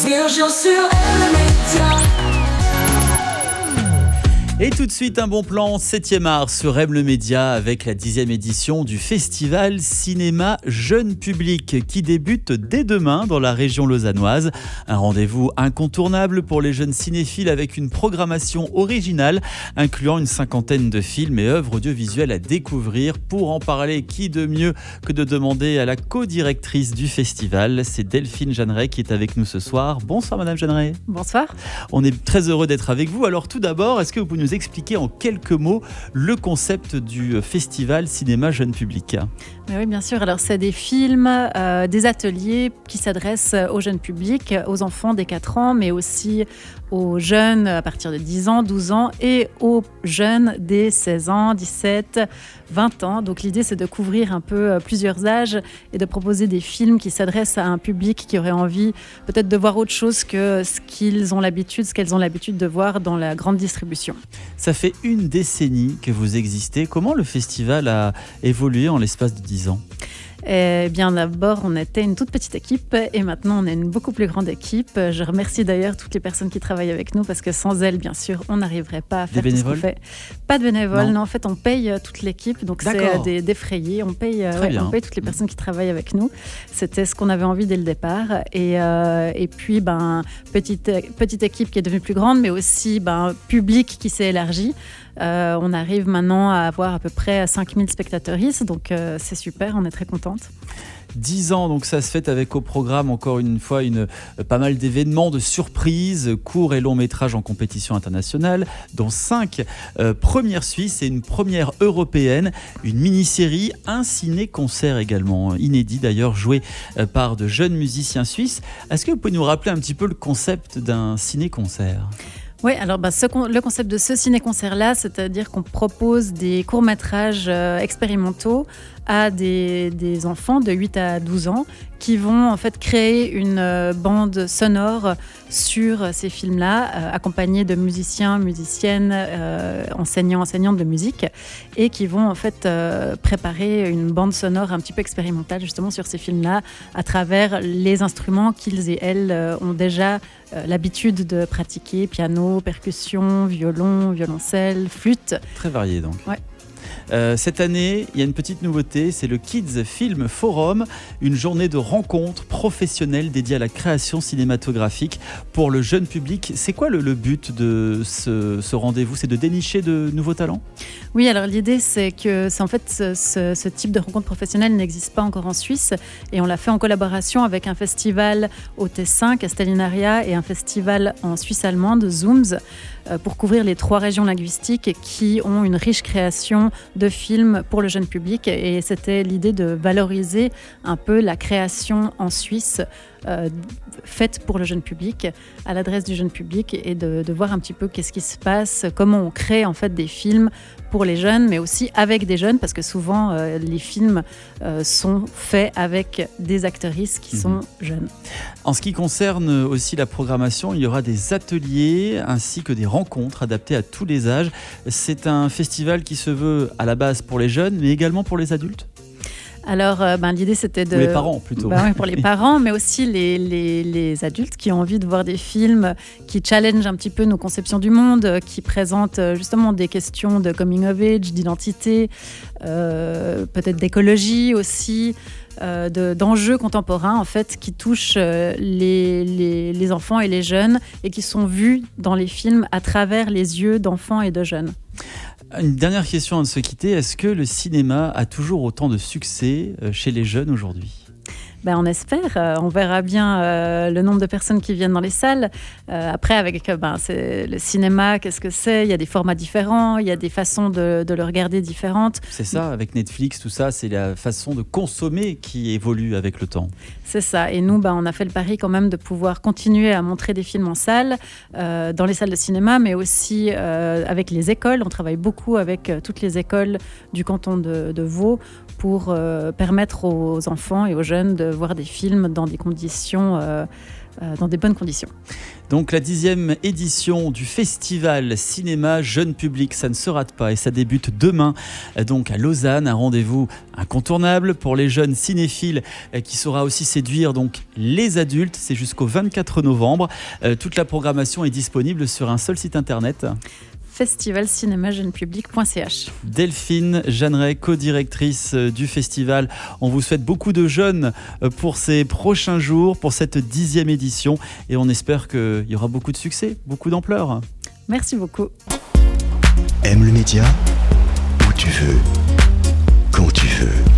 Virgile sur Elle Média. Et tout de suite, un bon plan 7e art sur M le Média avec la 10e édition du Festival Cinéma Jeune Public qui débute dès demain dans la région lausannoise. Un rendez-vous incontournable pour les jeunes cinéphiles avec une programmation originale incluant une cinquantaine de films et œuvres audiovisuelles à découvrir. Pour en parler, qui de mieux que de demander à la co-directrice du festival, c'est Delphine Jeanneret qui est avec nous ce soir. Bonsoir Madame Jeanneret. Bonsoir. On est très heureux d'être avec vous. Alors tout d'abord, est-ce que vous pouvez nous expliquer en quelques mots le concept du festival Cinéma Jeune Public? Oui, bien sûr. Alors, c'est des films, des ateliers qui s'adressent au jeune public, aux enfants dès 4 ans, mais aussi aux jeunes à partir de 10 ans, 12 ans et aux jeunes dès 16 ans, 17, 20 ans. Donc, l'idée, c'est de couvrir un peu plusieurs âges et de proposer des films qui s'adressent à un public qui aurait envie peut-être de voir autre chose que ce qu'elles ont l'habitude de voir dans la grande distribution. Ça fait une décennie que vous existez. Comment le festival a évolué en l'espace de 10 ans ? Eh bien, d'abord, on était une toute petite équipe et maintenant, on est une beaucoup plus grande équipe. Je remercie d'ailleurs toutes les personnes qui travaillent avec nous parce que sans elles, bien sûr, on n'arriverait pas à faire tout ce qu'on fait. Pas de bénévoles, non. En fait, on paye toute l'équipe, donc c'est des frais. On paye toutes les personnes qui travaillent avec nous. C'était ce qu'on avait envie dès le départ. Et puis, petite équipe qui est devenue plus grande, mais aussi public qui s'est élargi. On arrive maintenant à avoir à peu près 5000 spectateurs, donc c'est super, on est très contente. 10 ans, donc ça se fait avec au programme encore une fois pas mal d'événements, de surprises, courts et longs métrages en compétition internationale, dont 5 premières suisses et une première européenne, une mini-série, un ciné-concert également, inédit d'ailleurs, joué par de jeunes musiciens suisses. Est-ce que vous pouvez nous rappeler un petit peu le concept d'un ciné-concert ? Oui, alors le concept de ce ciné-concert-là, c'est-à-dire qu'on propose des courts-métrages expérimentaux à des enfants de 8 à 12 ans qui vont en fait créer une bande sonore sur ces films-là, accompagnés de musiciens, musiciennes, enseignantes de musique, et qui vont en fait préparer une bande sonore un petit peu expérimentale justement sur ces films-là à travers les instruments qu'ils et elles ont déjà l'habitude de pratiquer, piano, percussion, violon, violoncelle, flûte. Très varié donc. Ouais. Cette année, il y a une petite nouveauté, c'est le Kids Film Forum, une journée de rencontres professionnelles dédiée à la création cinématographique pour le jeune public. C'est quoi le but de ce rendez-vous ? C'est de dénicher de nouveaux talents ? Oui, alors l'idée, c'est que ce type de rencontre professionnelle n'existe pas encore en Suisse et on l'a fait en collaboration avec un festival au Tessin, Castellinaria, et un festival en Suisse allemande, Zooms, pour couvrir les 3 régions linguistiques qui ont une riche création de films pour le jeune public. Et c'était l'idée de valoriser un peu la création en Suisse faite pour le jeune public, à l'adresse du jeune public, et de voir un petit peu qu'est-ce qui se passe, comment on crée en fait des films pour les jeunes, mais aussi avec des jeunes, parce que souvent les films sont faits avec des actrices qui sont jeunes. En ce qui concerne aussi la programmation, il y aura des ateliers ainsi que des rencontres adaptées à tous les âges. C'est un festival qui se veut à la base pour les jeunes, mais également pour les adultes ? Alors, l'idée, c'était de... Pour les parents, plutôt. Oui, pour les parents, mais aussi les adultes qui ont envie de voir des films qui challengent un petit peu nos conceptions du monde, qui présentent justement des questions de coming of age, d'identité, peut-être d'écologie aussi, d'enjeux contemporains, en fait, qui touchent les enfants et les jeunes et qui sont vus dans les films à travers les yeux d'enfants et de jeunes. Une dernière question avant de se quitter. Est-ce que le cinéma a toujours autant de succès chez les jeunes aujourd'hui ? On espère, on verra bien le nombre de personnes qui viennent dans les salles. Après, avec c'est le cinéma, qu'est-ce que c'est ? Il y a des formats différents, il y a des façons de le regarder différentes. C'est ça, avec Netflix, tout ça, c'est la façon de consommer qui évolue avec le temps. C'est ça, et nous, on a fait le pari quand même de pouvoir continuer à montrer des films en salle, dans les salles de cinéma, mais aussi avec les écoles. On travaille beaucoup avec toutes les écoles du canton de Vaud pour permettre aux enfants et aux jeunes de voir des films dans des conditions dans des bonnes conditions. Donc la 10e édition du festival cinéma jeune public, ça ne se rate pas et ça débute demain donc à Lausanne, un rendez-vous incontournable pour les jeunes cinéphiles qui saura aussi séduire donc les adultes. C'est jusqu'au 24 novembre. Toute la programmation est disponible sur un seul site internet. festivalcinémajeunepublic.ch. Delphine Jeanneret, co-directrice du festival. On vous souhaite beaucoup de jeunes pour ces prochains jours, pour cette 10e édition. Et on espère qu'il y aura beaucoup de succès, beaucoup d'ampleur. Merci beaucoup. Aime le média où tu veux, quand tu veux.